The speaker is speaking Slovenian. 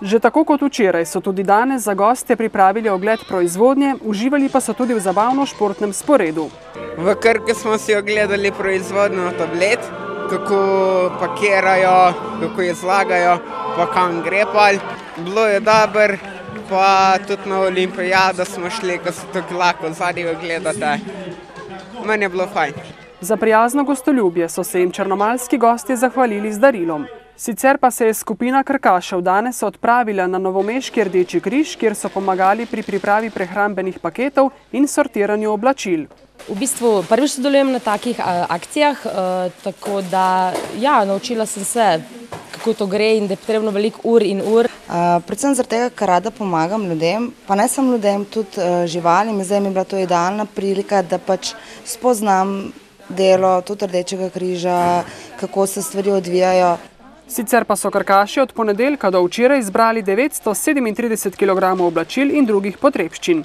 Že tako kot včeraj so tudi danes za goste pripravili ogled proizvodnje, uživali pa so tudi v zabavno-športnem sporedu. V Krki smo si ogledali proizvodnjo tablet, kako pakirajo, kako izlagajo, pa kam gre pol. Bilo je dobro, pa tudi na olimpijado smo šli, ko se tako lahko zadnji ogledate. Meni je bilo fajn. Za prijazno gostoljubje so se jim črnomaljski gostje zahvalili z darilom. Sicer pa se je skupina krkašev danes odpravila na novomeški Rdeči križ, kjer so pomagali pri pripravi prehrambenih paketov in sortiranju oblačil. V bistvu prvič sodelujem na takih akcijah, tako da naučila sem se, kako to gre in da je potrebno veliko ur in ur. Predvsem zaradi tega, ker rada pomagam ljudem, pa ne samo ljudem, tudi živalim. Zdaj mi je bila to idealna prilika, da pač spoznam delo tudi Rdečega križa, kako se stvari odvijajo. Sicer pa so krkaši od ponedeljka do včeraj zbrali 937 kg oblačil in drugih potrebščin.